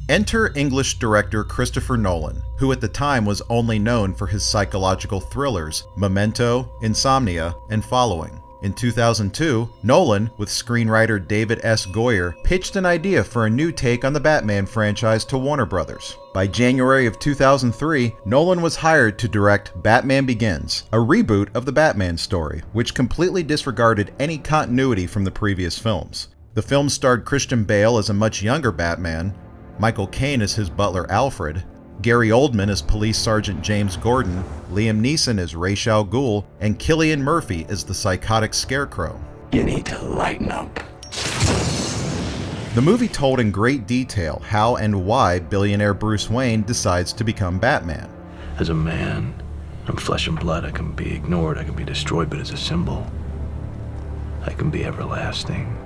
Enter English director Christopher Nolan, who at the time was only known for his psychological thrillers Memento, Insomnia, and Following. In 2002, Nolan, with screenwriter David S. Goyer, pitched an idea for a new take on the Batman franchise to Warner Brothers. By January of 2003, Nolan was hired to direct Batman Begins, a reboot of the Batman story, which completely disregarded any continuity from the previous films. The film starred Christian Bale as a much younger Batman, Michael Caine as his butler Alfred, Gary Oldman as Police Sergeant James Gordon, Liam Neeson as Ra's al Ghul, and Cillian Murphy as the psychotic Scarecrow. You need to lighten up. The movie told in great detail how and why billionaire Bruce Wayne decides to become Batman. As a man, I'm flesh and blood. I can be ignored, I can be destroyed, but as a symbol, I can be everlasting.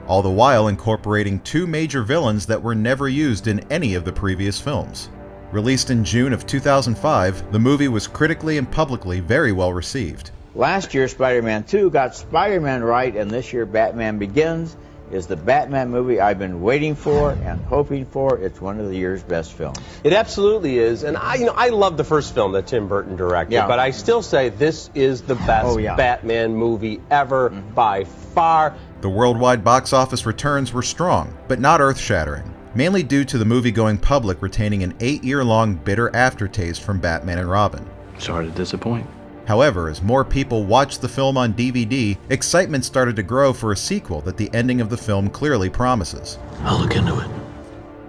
All the while incorporating two major villains that were never used in any of the previous films. Released in June of 2005, the movie was critically and publicly very well received. Last year, Spider-Man 2 got Spider-Man right, and this year, Batman Begins is the Batman movie I've been waiting for and hoping for. It's one of the year's best films. It absolutely is, and I love the first film that Tim Burton directed, but I still say this is the best Batman movie ever by far. The worldwide box office returns were strong, but not earth-shattering, mainly due to the movie going public retaining an 8-year-long bitter aftertaste from Batman and Robin. Sorry to disappoint. However, as more people watched the film on DVD, excitement started to grow for a sequel that the ending of the film clearly promises. I'll look into it.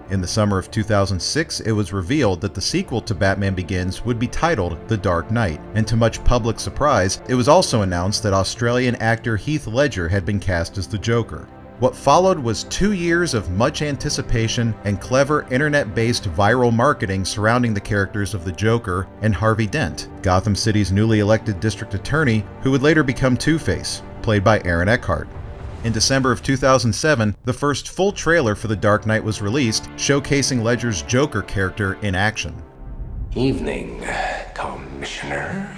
In the summer of 2006, it was revealed that the sequel to Batman Begins would be titled The Dark Knight, and to much public surprise, it was also announced that Australian actor Heath Ledger had been cast as the Joker. What followed was 2 years of much anticipation and clever internet-based viral marketing surrounding the characters of the Joker and Harvey Dent, Gotham City's newly elected district attorney who would later become Two-Face, played by Aaron Eckhart. In December of 2007, the first full trailer for The Dark Knight was released, showcasing Ledger's Joker character in action. Evening, Commissioner.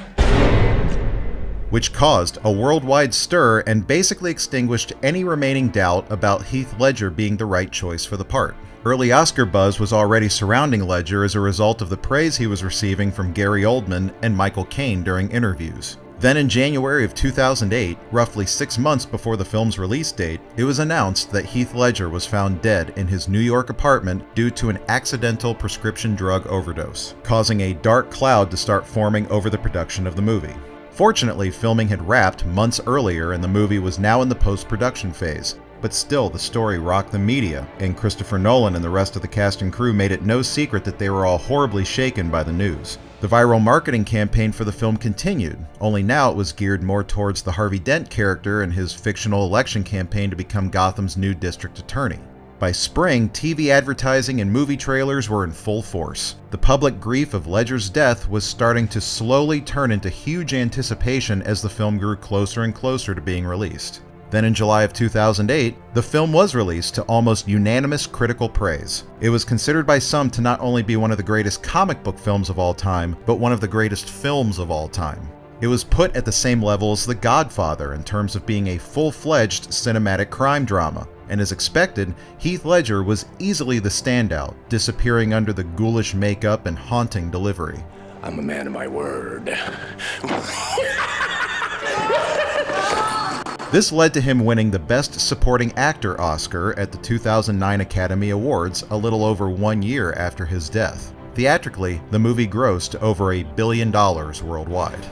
Which caused a worldwide stir and basically extinguished any remaining doubt about Heath Ledger being the right choice for the part. Early Oscar buzz was already surrounding Ledger as a result of the praise he was receiving from Gary Oldman and Michael Caine during interviews. Then in January of 2008, roughly 6 months before the film's release date, it was announced that Heath Ledger was found dead in his New York apartment due to an accidental prescription drug overdose, causing a dark cloud to start forming over the production of the movie. Fortunately, filming had wrapped months earlier and the movie was now in the post-production phase, but still the story rocked the media, and Christopher Nolan and the rest of the cast and crew made it no secret that they were all horribly shaken by the news. The viral marketing campaign for the film continued, only now it was geared more towards the Harvey Dent character and his fictional election campaign to become Gotham's new district attorney. By spring, TV advertising and movie trailers were in full force. The public grief of Ledger's death was starting to slowly turn into huge anticipation as the film grew closer and closer to being released. Then in July of 2008, the film was released to almost unanimous critical praise. It was considered by some to not only be one of the greatest comic book films of all time, but one of the greatest films of all time. It was put at the same level as The Godfather in terms of being a full-fledged cinematic crime drama. And as expected, Heath Ledger was easily the standout, disappearing under the ghoulish makeup and haunting delivery. I'm a man of my word. This led to him winning the Best Supporting Actor Oscar at the 2009 Academy Awards a little over 1 year after his death. Theatrically, the movie grossed over $1 billion worldwide.